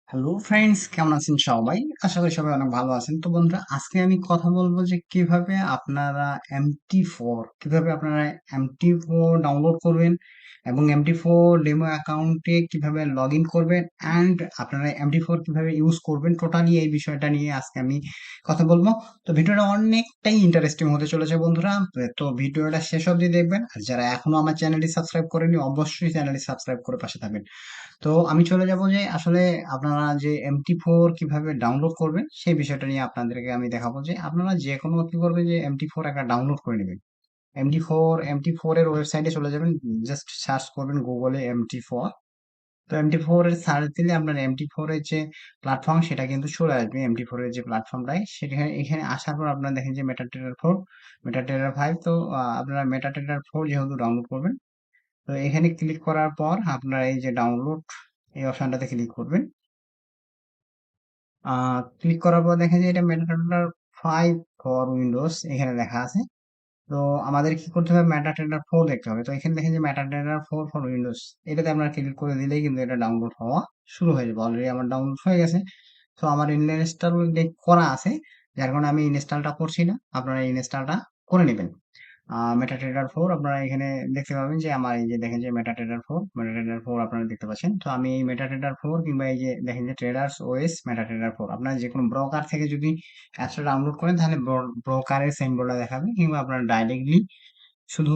Hello friends, কেমন আছেন সবাই? আশা করি সবাই অনেক ভালো আছেন। তো বন্ধুরা, আজকে আমি কথা বলবো যে কিভাবে আপনারা MT4 ডাউনলোড করবেন এবং MT4 ডেমো অ্যাকাউন্টে কিভাবে লগ ইন করবেন অ্যান্ড আপনারা MT4 কিভাবে ইউজ করবেন, টোটালি এই বিষয়টা নিয়ে আজকে আমি কথা বলবো। তো ভিডিওটা অনেকটাই ইন্টারেস্টিং হতে চলেছে বন্ধুরা। তো ভিডিওটা শেষ অবধি দেখবেন, আর যারা এখনো আমার চ্যানেলটি সাবস্ক্রাইব করেনি অবশ্যই চ্যানেলটি সাবস্ক্রাইব করে পাশে থাকবেন। তো আমি চলে যাব যে আসলে আপনারা যে MT4 কিভাবে ডাউনলোড করবেন সেই বিষয়টা নিয়ে আপনাদেরকে আমি দেখাবো। যে আপনারা যে কোনো কি করবেন, যে MT4 একটা ডাউনলোড করে নেবেন। এম টি ফোর এর ওয়েবসাইটে চলে যাবেন, জাস্ট সার্চ করবেন গুগলে MT4। তো MT4 এর সার্চ দিলে আপনার MT4 এর যে প্ল্যাটফর্ম সেটা কিন্তু চলে আসবে। MT4 এর যে প্ল্যাটফর্মটাই সেখানে এখানে আসার পর আপনারা দেখেন যে মেটাটেরার 5। তো আপনারা মেটাটেরার 4 যেহেতু ডাউনলোড করবেন, তো এখানে ক্লিক করার পর আপনারা এই যে ডাউনলোড এই অপশনটাতে ক্লিক করবেন। ক্লিক করার পর দেখেন যে এটা মেটাডেটার 5 ফর উইন্ডোজ এখানে লেখা আছে। তো আমাদের কি করতে হবে, মেটাডেটার 4 দেখতে হবে। তো এখানে দেখেন যে মেটাডেটার 4 ফর উইন্ডোজ, এটাতে আপনারা ক্লিক করে দিলেই কিন্তু এটা ডাউনলোড হওয়া শুরু হয়ে যাবে। অলরেডি আমার ডাউনলোড হয়ে গেছে। তো আমার ইনস্টল করা আছে, যার কারণে আমি ইনস্টলটা করছি না, আপনারা ইনস্টলটা করে নেবেন। মেটাট্রেডার 4 আপনারা এখানে দেখতে পাবেন যে আমার এই যে দেখেন যে মেটাট্রেডার 4 আপনারা দেখতে পাচ্ছেন। তো আমি এই মেটাট্রেডার 4 কিংবা এই যে দেখেন যে ট্রেডার্স ওএস মেটাট্রেডার 4, আপনারা যে কোনো ব্রোকার থেকে যদি অ্যাপসটা ডাউনলোড করেন তাহলে ব্রোকারের সিম্বলটা দেখাবে, কিংবা আপনারা ডাইরেক্টলি শুধু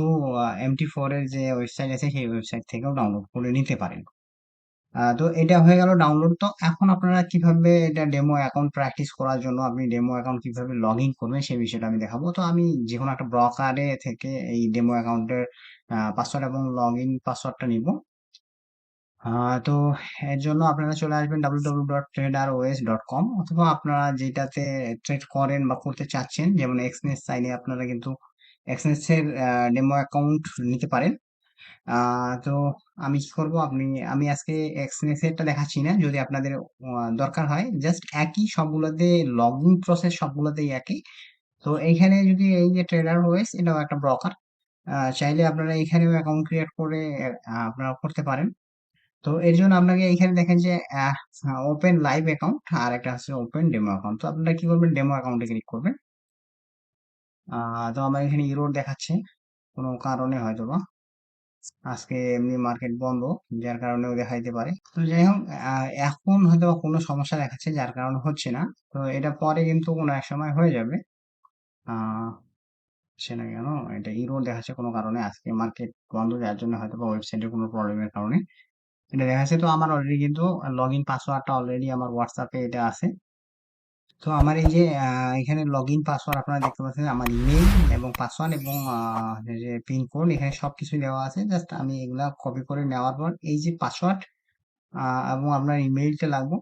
MT4 এর যে ওয়েবসাইট আছে সেই ওয়েবসাইট থেকেও ডাউনলোড করে নিতে পারেন। তো এটা হয়ে গেল ডাউনলোড। তো এখন আপনারা কিভাবে এটা ডেমো অ্যাকাউন্ট প্র্যাকটিস করার জন্য আপনি ডেমো অ্যাকাউন্ট কিভাবে লগ ইন করবেন সেই বিষয়টা আমি দেখাবো। তো আমি যে কোনো একটা ব্রকারে থেকে এই ডেমো অ্যাকাউন্টের পাসওয়ার্ড এবং লগ ইন পাসওয়ার্ডটা নিব। তো এর জন্য আপনারা চলে আসবেন www.traderos.com, অথবা আপনারা যেটাতে ট্রেড করেন বা করতে চাচ্ছেন, যেমন এক্সনেস চাইলে আপনারা কিন্তু এক্সনেসের ডেমো অ্যাকাউন্ট নিতে পারেন। তো আমি কি করব, আমি আজকে এক্সনেসেরটা দেখাচ্ছি না। যদি আপনাদের দরকার হয়, জাস্ট একই সবগুলোতে লগ ইন প্রসেস সবগুলোতেই একই। তো এইখানে যদি এই যে ট্রেডার ওয়েস, এটাও একটা ব্রোকার, চাইলে আপনারা এখানেও অ্যাকাউন্ট ক্রিয়েট করে আপনারা করতে পারেন। তো এর জন্য আপনাকে এখানে দেখেন যে ওপেন লাইভ অ্যাকাউন্ট আর একটা হচ্ছে ওপেন ডেমো অ্যাকাউন্ট। তো আপনারা কি করবেন, ডেমো অ্যাকাউন্টে ক্লিক করবেন। তো আমার এখানে ইরোর দেখাচ্ছে কোনো কারণে, হয়তো বা আজকে এমনি মার্কেট বন্ধ, যার কারণেও দেখাইতে পারে। তো যাই হোক, এখন হয়তো বা কোনো সমস্যা দেখাচ্ছে যার কারণে হচ্ছে না। তো এটা পরে কিন্তু কোনো এক সময় হয়ে যাবে। আহ হচ্ছে না কেন, এটা ইরোর দেখাচ্ছে কোনো কারণে, আজকে মার্কেট বন্ধ, যার জন্য হয়তো বা ওয়েবসাইটের কোনো প্রবলেমের কারণে এটা দেখাচ্ছে। তো আমার অলরেডি কিন্তু লগ ইন পাসওয়ার্ডটা অলরেডি আমার হোয়াটসঅ্যাপে এটা আছে। তো আমার এই যে এখানে লগ ইন পাসওয়ার্ড আপনারা দেখতে পাচ্ছেন, আমার ইমেইল এবং পাসওয়ার্ড এবং এই যে পিন কোড এখানে সবকিছু দেওয়া আছে। জাস্ট আমি এগুলা কপি করে নেওয়ার পর এই যে পাসওয়ার্ড এবং আপনার ইমেইলটা লাগবে।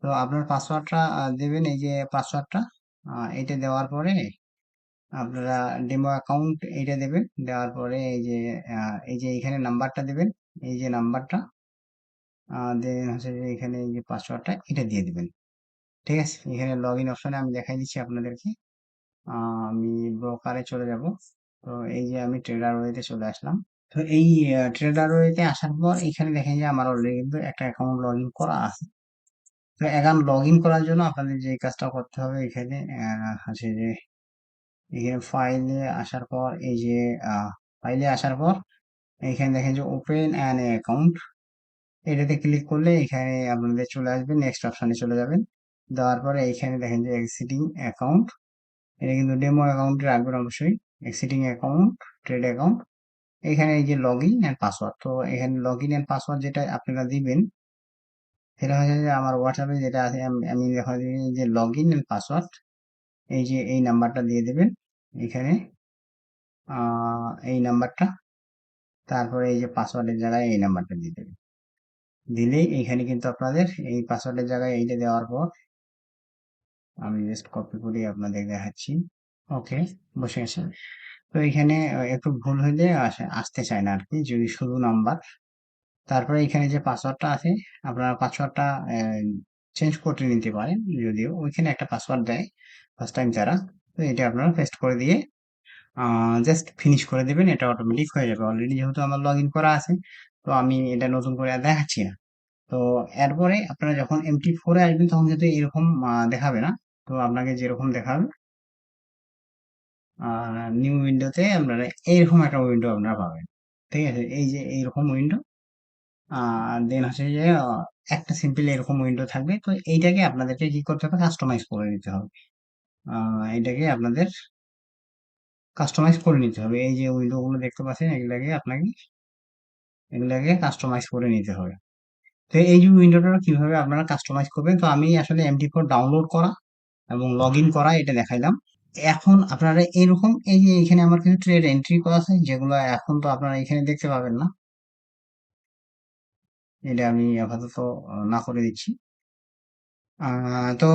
তো আপনার পাসওয়ার্ডটা দেবেন, এই যে পাসওয়ার্ডটা এটা দেওয়ার পরে আপনারা ডেমো অ্যাকাউন্ট এইটা দেবেন। দেওয়ার পরে এই যে এখানে নাম্বারটা দেবেন, এই যে নাম্বারটা দেন হচ্ছে যে এখানে এই যে পাসওয়ার্ডটা এটা দিয়ে দিবেন। ঠিক আছে, এখানে লগ ইন অপশনে আমি দেখাই দিচ্ছি আপনাদেরকে। আমি ব্রোকারে চলে যাব। তো এই যে আমি ট্রেডার ওয়েতে চলে আসলাম। তো এই ট্রেডার ওয়েতে আসার পর এখানে দেখেন যে আমার অলরেডি কিন্তু একটা অ্যাকাউন্ট লগ ইন করা আছে। তো অ্যাকাউন্ট লগ ইন করার জন্য আপনাদের যে কাজটা করতে হবে, এখানে আছে যে এখানে ফাইলে আসার পর এই যে ফাইলে আসার পর এখানে দেখেন যে ওপেন অ্যান অ্যাকাউন্ট, এটাতে ক্লিক করলে এখানে আপনাদের চলে আসবে, নেক্সট অপশনে চলে যাবেন। দেওয়ার পরে এইখানে দেখেন যে এক্সিটিং অ্যাকাউন্ট, এটা কিন্তু ডেমো অ্যাকাউন্টে রাখবেন অবশ্যই। এক্সিটিং অ্যাকাউন্ট, ট্রেড অ্যাকাউন্ট, এখানে এই যে লগ ইন অ্যান্ড পাসওয়ার্ড। তো এখানে লগ ইন অ্যান্ড পাসওয়ার্ড যেটা আপনারা দিবেন সেটা হচ্ছে যে আমার হোয়াটসঅ্যাপে যেটা আছে, আমি দেখা দিই যে লগ ইন অ্যান্ড পাসওয়ার্ড, এই যে এই নাম্বারটা দিয়ে দেবেন এখানে, এই নাম্বারটা, তারপরে এই যে পাসওয়ার্ডের জায়গায় এই নাম্বারটা দিয়ে দেবেন। দিলেই এখানে কিন্তু আপনাদের এই পাসওয়ার্ডের জায়গায় এইটা দেওয়ার পর আমি জাস্ট কপি করে আপনাদের দেখাচ্ছি। ওকে, বসে গেছে। তো এখানে একটু ভুল হইলে আসতে চায় না আর কি, যদি শুধু নাম্বার। তারপরে এখানে যে পাসওয়ার্ডটা আছে, আপনারা পাসওয়ার্ডটা চেঞ্জ করে নিতে পারেন, যদিও ওইখানে একটা পাসওয়ার্ড দেয় ফার্স্ট টাইম যারা। তো এটা আপনারা পেস্ট করে দিয়ে জাস্ট ফিনিশ করে দেবেন, এটা অটোমেটিক হয়ে যাবে। অলরেডি যেহেতু আমার লগ ইন করা আছে, তো আমি এটা নতুন করে আর দেখাচ্ছি না। তো এরপরে আপনারা যখন MT4 এ আসবেন তখন কিন্তু এরকম দেখাবে না। তো আপনাকে যেরকম দেখাবে নিউ উইন্ডোতে আপনারা এইরকম একটা উইন্ডো আপনারা পাবেন। ঠিক আছে, এই যে এইরকম উইন্ডো, দেন হচ্ছে যে একটা সিম্পল এরকম উইন্ডো থাকবে। তো এইটাকে আপনাদেরকে কি করতে হবে, কাস্টমাইজ করে নিতে হবে। এটাকে আপনাদের কাস্টমাইজ করে নিতে হবে। এই যে উইন্ডো গুলো দেখতে পাচ্ছেন, এগুলাকে কাস্টমাইজ করে নিতে হবে। তো এই যে উইন্ডোটা কিভাবে আপনারা কাস্টমাইজ করবেন, তো আমি আসলে MT4 ডাউনলোড করা এবং লগ ইন করা এটা দেখাইলাম। এখন আপনারা এরকম এই যে এখানে আমার কিছু ট্রেড এন্ট্রি করা আছে, যেগুলো এখন তো আপনারা এখানে দেখতে পাবেন না। এটা আমি আপাতত না করে দিচ্ছি। তো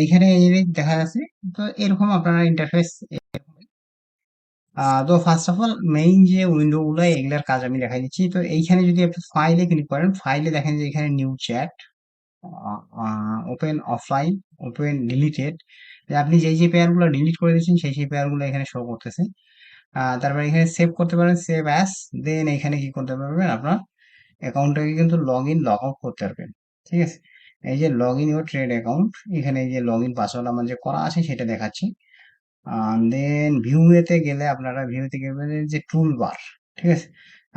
এইখানে এই যে দেখা যাচ্ছে, তো এরকম আপনারা ইন্টারফেস। তো ফার্স্ট অফ অল মেইন যে উইন্ডো গুলো এগুলার কাজ আমি দেখাই দিচ্ছি। তো এইখানে যদি আপনি ফাইলে ক্লিক করেন, ফাইলে দেখেন যে এখানে new chat, open offline, open deleted, আপনি যেই যে পেয়ার গুলো ডিলিট করে দিচ্ছেন সেই সেই পেয়ার গুলো এখানে শো করতেছে। তারপরে এখানে সেভ করতে পারেন, সেভ অ্যাস। দেন এখানে কি করতে পারবেন, আপনার অ্যাকাউন্টটাকে কিন্তু লগ ইন লগ আউট করতে পারবেন। ঠিক আছে, এই যে log in your trade account, এখানে এই যে লগ ইন পাসওয়ার্ড আমার যে করা আছে সেটা দেখাচ্ছি। দেন ভিউতে গেলে আপনারা ভিউতে গেলে যে টুল বার, ঠিক আছে,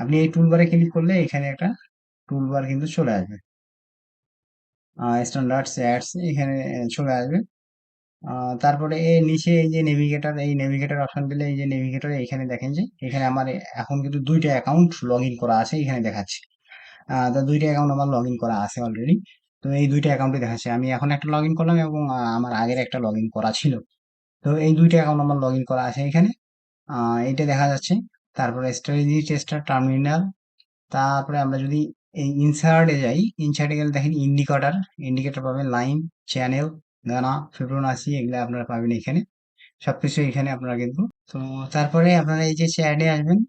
আপনি এই টুল বারে ক্লিক করলে এখানে একটা টুল বার কিন্তু চলে আসবে। স্ট্যান্ডার্ড অ্যাডস এখানে চলে আসবে। তারপরে এই নিচে এই যে নেভিগেটর, এই নেভিগেটর অপশন দিলে এই যে নেভিগেটর এখানে দেখেন যে এখানে আমার এখন কিন্তু দুইটা অ্যাকাউন্ট লগ ইন করা আছে এখানে দেখাচ্ছে। তো দুইটা অ্যাকাউন্ট আমার লগ ইন করা আছে অলরেডি। তো এই দুইটা অ্যাকাউন্টে দেখাচ্ছে, আমি এখন একটা লগ ইন করলাম এবং আমার আগের একটা লগ ইন করা ছিল। তো এই দুইটা অ্যাকাউন্ট আমার লগ ইন করা আছে এখানে, এইটা দেখা যাচ্ছে। তারপরে স্ট্র্যাটেজি টেস্টার টার্মিনাল। তারপরে আমরা যদি এই ইনসার্টে যাই, ইনসার্টে গেলে দেখেন ইন্ডিকেটর, ইন্ডিকেটর পাবেন, লাইন, চ্যানেল, গানা, ফিবোনাচি, এগুলো আপনারা পাবেন এখানে। সবকিছু এখানে আপনারা কিন্তু। তো তারপরে আপনারা এই যে চ্যাটে আসবেন,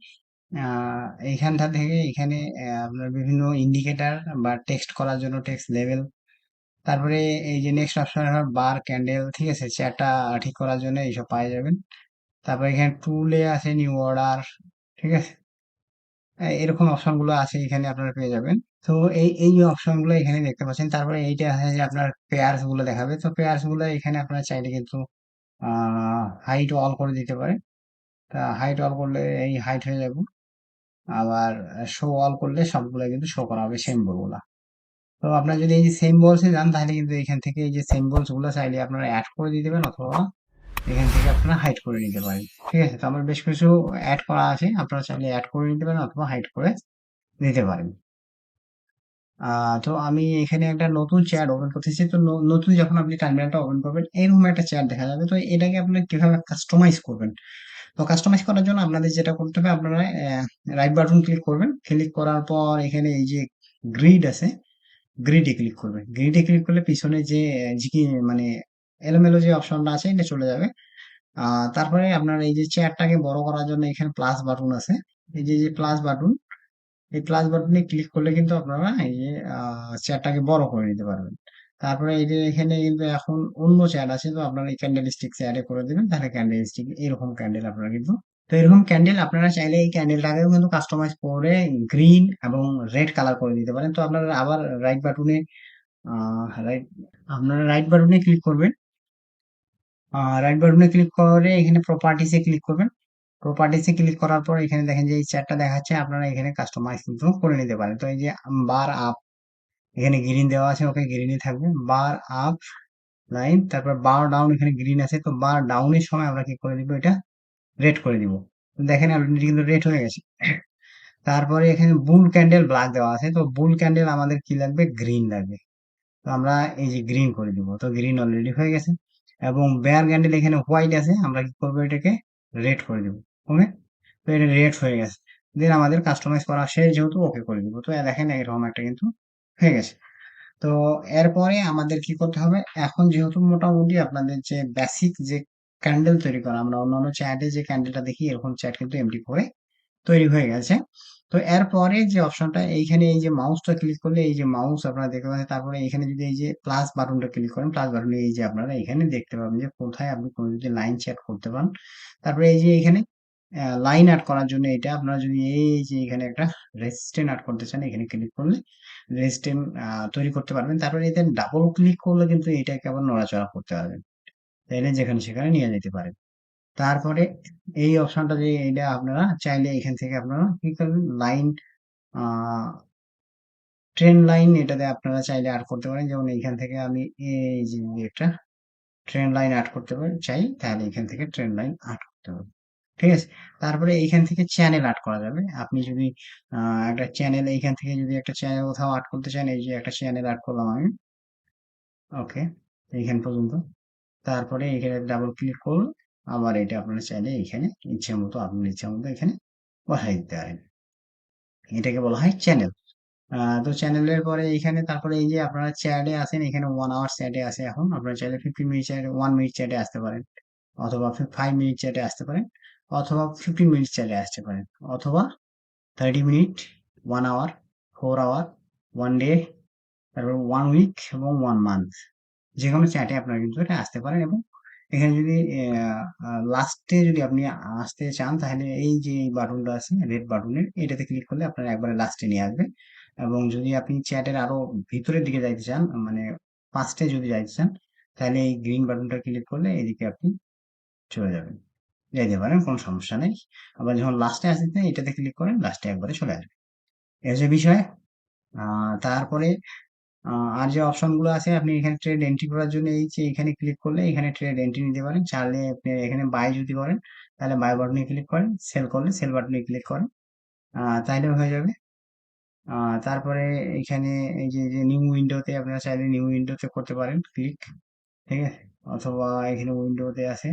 এইখানটা থেকে এখানে আপনার বিভিন্ন ইন্ডিকেটর বা টেক্সট করার জন্য টেক্সট লেভেল। তারপরে এই যে নেক্সট অপশন বার ক্যান্ডেল, ঠিক আছে, চ্যাটটা ঠিক করার জন্য এইসব পাওয়া যাবেন। তারপরে এখানে টুলে আছে নিউ অর্ডার, ঠিক আছে, এরকম অপশন গুলো আছে এখানে আপনারা পেয়ে যাবেন। তো এই যে অপশন গুলো এখানে দেখতে পাচ্ছেন। তারপরে এইটা আছে যে আপনার পেয়ার্স গুলো দেখাবে, তো পেয়ার্স গুলো এখানে আপনারা চাইলে কিন্তু হাইট অল করে দিতে পারে। তা হাইট অল করলে এই হাইট হয়ে যাবে। আবার শো অল করলে সবগুলো কিন্তু শো করা হবে সিম্বল গুলা। তো আপনারা যদি এই যে সিম্বলসে যান তাহলে কিন্তু এখান থেকে এই যে সিম্বলস গুলো চাইলে আপনারা অ্যাড করে দিতে পারেন, অথবা এখান থেকে আপনারা হাইড করে নিতে পারেন। ঠিক আছে, তো আমার বেশ কিছু অ্যাড করা আছে, আপনারা চাইলে অ্যাড করে নিতে পারেন অথবা হাইড করে নিতে পারেন। তো আমি এখানে একটা নতুন চ্যাট ওপেন করতেছি। তো নতুন যখন আপনি টার্মিনালটা ওপেন করবেন এরকম একটা চ্যাট দেখা যাবে। তো এটাকে আপনি কিভাবে কাস্টমাইজ করবেন, তো কাস্টমাইজ করার জন্য আপনাদের যেটা করতে হবে, আপনারা রাইট বাটন ক্লিক করবেন। ক্লিক করার পর এখানে এই যে গ্রিড আছে, গ্রিডে ক্লিক করবেন। গ্রিডে ক্লিক করলে পিছনে যে ঝিকি মানে এলোমেলো যে অপশনটা আছে এটা চলে যাবে। তারপরে আপনার এই যে চেয়ারটাকে বড় করার জন্য এখানে প্লাস বাটন আছে, এই যে প্লাস বাটন, এই প্লাস বাটনে ক্লিক করলে কিন্তু আপনারা এই যে চেয়ারটাকে বড় করে নিতে পারবেন। তারপরে এই যে এখানে কিন্তু এখন অন্য চেয়ার আছে, তো আপনারা এই ক্যান্ডেল স্টিক চেয়ারে করে দিবেন, তাহলে ক্যান্ডেল স্টিক এরকম ক্যান্ডেল আপনারা কিন্তু। তো এরকম ক্যান্ডেল আপনারা চাইলে এই ক্যান্ডেলটাকেও কিন্তু কাস্টমাইজ করে গ্রিন এবং রেড কালার করে দিতে পারেন। তো আপনারা আবার রাইট বাটনে রাইট আপনারা রাইট বাটনে ক্লিক করবেন। রাইট বাটনে ক্লিক করে এখানে প্রপার্টিসে ক্লিক করবেন। প্রপার্টিসে ক্লিক করার পর এখানে দেখেন যে এই চারটা দেখাচ্ছে, আপনারা এখানে কাস্টমাইজ কিন্তু করে নিতে পারেন। তো এই যে বার আপ, এখানে গ্রিন দেওয়া আছে, ওকে গ্রিনই থাকবে। বার আপ লাইন, তারপর বার ডাউন, এখানে গ্রিন আছে, তো বার ডাউনের সময় আমরা কি করে দিব, এটা রেড করে দিব। তো দেখেন অলরেডি কিন্তু রেড হয়ে গেছে। তারপরে এখানে বুল ক্যান্ডেল ব্ল্যাক দেওয়া আছে, তো বুল ক্যান্ডেল আমাদের কি লাগবে, গ্রিন লাগবে। তো আমরা এই যে গ্রিন করে দিব, তো গ্রিন অলরেডি হয়ে গেছে। এবং বেয়ার ক্যান্ডেল এখানে হোয়াইট আছে, আমরা কি করবো, এটাকে রেড করে দিব। ওকে, তো এটা রেড হয়ে গেছে। দেন আমাদের কাস্টমাইজ করা শেষ, যেহেতু ওকে করে দিব। তো দেখেন এরকম একটা কিন্তু হয়ে গেছে। তো এরপরে আমাদের কি করতে হবে, এখন যেহেতু মোটামুটি আপনাদের যে বেসিক যে ক্যান্ডেল তৈরি করা, আমরা অন্যান্য চ্যাটে যে ক্যান্ডেলটা দেখি এরকম চ্যাট কিন্তু MT4 তৈরি হয়ে গেছে। তো এরপরে যে অপশনটা এইখানে এই যে মাউসটা ক্লিক করলে এই যে মাউস আপনারা দেখতে পাচ্ছেন। তারপরে এখানে যদি এই যে প্লাস বাটনটা ক্লিক করেন, প্লাস বাটনে এই যে আপনারা এখানে দেখতে পাবেন যে কোথায় আপনি কোনো যদি লাইন চ্যাট করতে পারেন। তারপরে এই যে এখানে লাইন অ্যাড করার জন্য এটা আপনারা যদি এই যে এখানে একটা রেজিস্ট্যান্ট অ্যাড করতে চান, এখানে ক্লিক করলে রেজিস্ট্যান্ট তৈরি করতে পারবেন। তারপরে এতে ডাবল ক্লিক করলে কিন্তু এটাকে আবার নড়াচড়া করতে পারবেন, তাইলে যেখানে সেখানে নিয়ে যেতে পারেন। তারপরে এই অপশনটা যে এটা আপনারা চাইলে এখান থেকে আপনারা কি করবেন, লাইন ট্রেন লাইন এটাতে আপনারা চাইলে অ্যাড করতে পারেন। যেমন এইখান থেকে আমি এই যে একটা ট্রেন লাইন অ্যাড করতে পারি চাই, তাহলে এখান থেকে ট্রেন লাইন অ্যাড করতে পারি। ঠিক আছে। তারপরে এইখান থেকে চ্যানেল অ্যাড করা যাবে। আপনি যদি একটা চ্যানেল এইখান থেকে যদি একটা চ্যানেল কোথাও অ্যাড করতে চান, এই যে একটা চ্যানেল অ্যাড করলাম আমি। ওকে, এইখান পর্যন্ত। তারপরে এখানে ডাবল ক্লিক করুন। আবার এটা আপনারা চাইলে এখানে ইচ্ছে মতো আপনার ইচ্ছা মতো এখানে বসাই দিতে পারেন। এটাকে বলা হয় চ্যানেল। তো চ্যানেলের পরে এখানে তারপরে এই যে আপনারা চ্যাটে আছেন, এখানে 1 আওয়ার চ্যাটে আছে। এখন আপনারা চাইলে 15 মিনিট চ্যাটে, 1 মিনিট চ্যাটে আসতে পারেন, অথবা 5 মিনিট চ্যাটে আসতে পারেন, অথবা 15 মিনিট চ্যাটে আসতে পারেন, অথবা 30 মিনিট, 1 আওয়ার, 4 আওয়ার, 1 ডে, তারপর 1 উইক এবং 1 মান্থ। যে কোনো চ্যাটে আপনারা কিন্তু এটা আসতে পারেন। এবং এখানে যদি লাস্টে যদি আপনি আসতে চান, তাহলে এই যে বাটনটা আছে রেড বাটনের, এটাতে ক্লিক করলে আপনারা একবারে লাস্টে নিয়ে আসবে। এবং যদি আপনি চ্যাটের আরো ভিতরের দিকে যাইতে চান, মানে পাঁচটে যদি যাইতে চান, তাহলে এই গ্রিন বাটনটা ক্লিক করলে এদিকে আপনি চলে যাবেন, যাইতে পারেন, কোনো সমস্যা নেই। আবার যখন লাস্টে আসতে এটাতে ক্লিক করেন, লাস্টে একবারে চলে আসবে। এই হচ্ছে বিষয়। তারপরে আর যে অপশন গুলো আছে, আপনি এখানে ট্রেড এন্ট্রি করার জন্য এই যে এখানে ক্লিক করলে এখানে ট্রেড এন্ট্রি নিতে পারেন। চাইলে আপনি এখানে বাই যদি করেন, তাহলে বাই বাটনে ক্লিক করেন, সেল করলে সেল বাটনে ক্লিক করেন, তাইলেও হয়ে যাবে। তারপরে এখানে এই যে যে নিউ উইন্ডোতে আপনারা চাইলে নিউ উইন্ডোতে করতে পারেন ক্লিক। ঠিক আছে। অথবা এখানে উইন্ডোতে আছে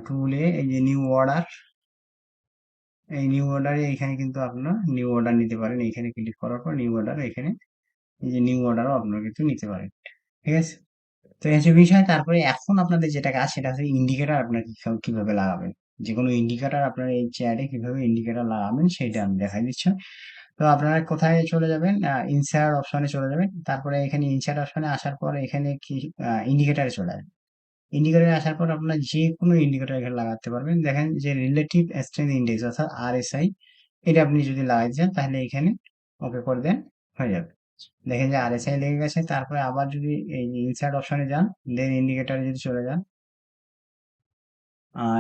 টুলে এই যে নিউ অর্ডার, এই নিউ অর্ডারে এখানে কিন্তু আপনারা নিউ অর্ডার নিতে পারেন। এখানে ক্লিক করার পর নিউ অর্ডার, এখানে এই যে নিউ অর্ডারও আপনারা কিন্তু নিতে পারেন। ঠিক আছে। তো এই হচ্ছে বিষয়। তারপরে এখন আপনাদের যেটা কাজ সেটা হচ্ছে ইন্ডিকেটর আপনার কিভাবে লাগাবেন। যে কোনো ইন্ডিকেটর আপনার এই চেয়ারে কিভাবে ইন্ডিকেটর লাগাবেন সেটা আমি দেখাই দিচ্ছি। তো আপনারা কোথায় চলে যাবেন, ইনসার্ট অপশনে চলে যাবেন। তারপরে এখানে ইনসার্ট অপশনে আসার পর এখানে কি ইন্ডিকেটরে চলে আসবেন। ইন্ডিকেটরে আসার পর আপনারা যে কোনো ইন্ডিকেটর এখানে লাগাতে পারবেন। দেখেন যে রিলেটিভ স্ট্রেংথ ইন্ডেক্স অর্থাৎ RSI, এটা আপনি যদি লাগাইতে চান তাহলে এখানে ওকে করে দেন, হয়ে যাবে। দেখেন যে RSI লেগে গেছে। তারপরে আবার যদি এই ইনসার্ট অপশনে যান, দেন ইন্ডিকেটরে যদি চলে যান,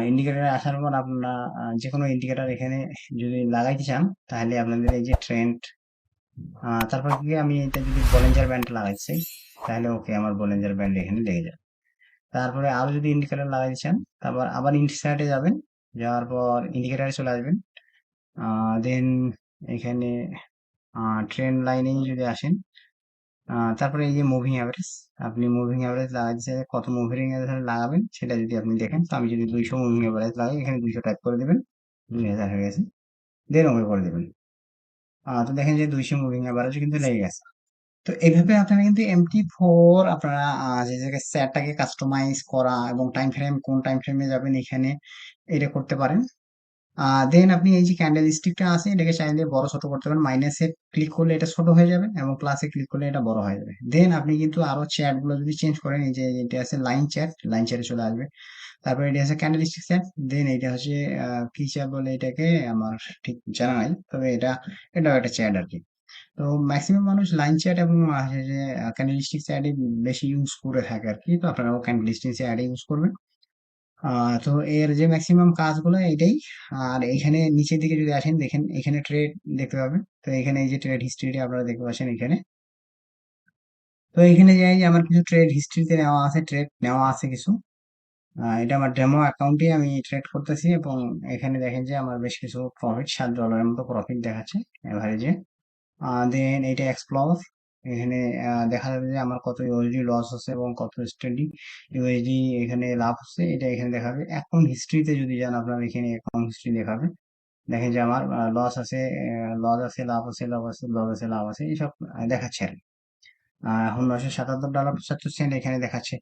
ইন্ডিকেটরে আসার পর আপনারা যে কোনো ইন্ডিকেটর এখানে যদি লাগাইতে চান, তাহলে আপনাদের এই যে ট্রেন্ড, তারপর কি আমি এটা যদি বলেঞ্জার ব্যান্ড লাগাইতে চাই, তাহলে ওকে আমার বলেঞ্জার ব্যান্ড এখানে লেগে যাবে। তারপরে আরো যদি ইন্ডিকেটর লাগাইতে চান, তারপর আবার ইনসার্টে যাবেন, যাওয়ার পর ইন্ডিকেটরে চলে আসবেন। দেন এখানে ট্রেন্ড লাইনে যদি আসেন, তারপরে এই যে মুভিং অ্যাভারেজ, আপনি মুভিং অ্যাভারেজ লাগাইতে চাইলে কত মুভিং অ্যাভারেজ লাগাবেন সেটা যদি আপনি দেখেন, তো আমি যদি 200 মুভিং অ্যাভারেজ লাগাই, এখানে 200 টাইপ করে দেবেন, 2000 হয়ে গেছে, দেন ওকে করে দেবেন। তো দেখেন যে 200 মুভিং অ্যাভারেজ কিন্তু লেগে গেছে। তো এইভাবে আপনারা কিন্তু MT4 আপনারা যে জায়গায় স্যাটটাকে কাস্টমাইজ করা এবং টাইম ফ্রেম কোন টাইম ফ্রেমে যাবেন এখানে এটা করতে পারেন। দেন আপনি এই যে ক্যান্ডেল স্টিকটা আছে এটাকে চাইলে বড় ছোট করতে পারেন। মাইনাসে ক্লিক করলে এটা ছোট হয়ে যাবে এবং প্লাসে ক্লিক করলে এটা বড় হয়ে যাবে। দেন আপনি কিন্তু আরো চ্যাট গুলো যদি চেঞ্জ করেন, এই যে এটা আছে লাইন চ্যাট, লাইন চ্যাটে চলে আসবে। তারপর এটা আছে ক্যান্ডেল স্টিক চ্যাট। দেন এটা হচ্ছে কি চ্যাট বলে এটাকে, আমার ঠিক জানা নাই, তবে এটাও একটা চ্যাট আর কি। তো ম্যাক্সিমাম মানুষ লাইন চ্যাট এবং যে ক্যান্ডেল স্টিক চ্যাটই বেশি ইউজ করে থাকে আর কি। তো আপনারাও ক্যান্ডেল স্টিক চ্যাট ইউজ করবেন। তো এর যে ম্যাক্সিমাম কাজগুলো এইটাই। আর এখানে নিচের দিকে যদি আসেন, দেখেন এখানে ট্রেড দেখতে পাবেন। তো এখানে এই যে ট্রেড হিস্ট্রিটা আপনারা দেখতে পাচ্ছেন এখানে। তো এখানে যে এই যে আমার কিছু ট্রেড হিস্ট্রিতে নেওয়া আছে, ট্রেড নেওয়া আছে কিছু। এটা আমার ডেমো অ্যাকাউন্টে আমি ট্রেড করতেছি এবং এখানে দেখেন যে আমার বেশ কিছু প্রফিট, $7 মতো প্রফিট দেখাচ্ছে এভারেজে। দেন এটা এক্সপ্লোর, এখানে দেখা যাবে যে আমার কত ইউএসডি লস হচ্ছে এবং কত স্টেডি ইউএসডি এখানে লাভ হচ্ছে, এটা এখানে দেখাবে। অ্যাকাউন্ট হিস্ট্রিতে যদি যান আপনার, এখানে অ্যাকাউন্ট হিস্ট্রি দেখাবে। দেখেন যে আমার লস আছে, লস আছে, লাভ আছে, লাভ আছে, লস আছে, লাভ আছে, এইসব দেখাচ্ছে আর কি। এখন $977 এখানে দেখাচ্ছে।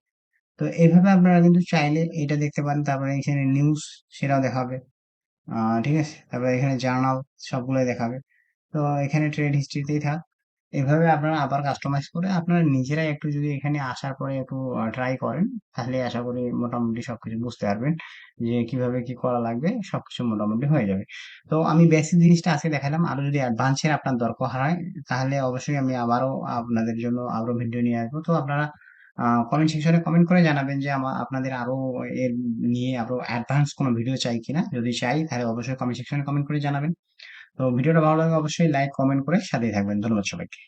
তো এইভাবে আপনারা কিন্তু চাইলে এটা দেখতে পারেন। তারপরে এখানে নিউজ, সেটাও দেখাবে। ঠিক আছে। তারপরে এখানে জার্নাল, সবগুলোই দেখাবে। তো এখানে ট্রেড হিস্ট্রিতেই থাক। এভাবে আপনারা আবার কাস্টমাইজ করে আপনারা নিজেরাই একটু যদি এখানে আসার পরে একটু ট্রাই করেন, তাহলে আশা করি মোটামুটি সবকিছু বুঝতে পারবেন যে কিভাবে কি করা লাগবে, সবকিছু মোটামুটি হয়ে যাবে। তো আমি বেসিক জিনিসটা আজকে দেখালাম, আরো যদি অ্যাডভান্সের আপনার দরকার হয় তাহলে অবশ্যই আমি আবারও আপনাদের জন্য আরো ভিডিও নিয়ে আসবো। তো আপনারা কমেন্ট সেকশনে কমেন্ট করে জানাবেন যে আপনাদের আরো এর নিয়ে আরো অ্যাডভান্স কোনো ভিডিও চাই কিনা। যদি চাই তাহলে অবশ্যই কমেন্ট সেকশনে কমেন্ট করে জানাবেন। তো ভিডিওটা ভালো লাগে অবশ্যই লাইক কমেন্ট করে সাথেই থাকবেন। ধন্যবাদ সবাইকে।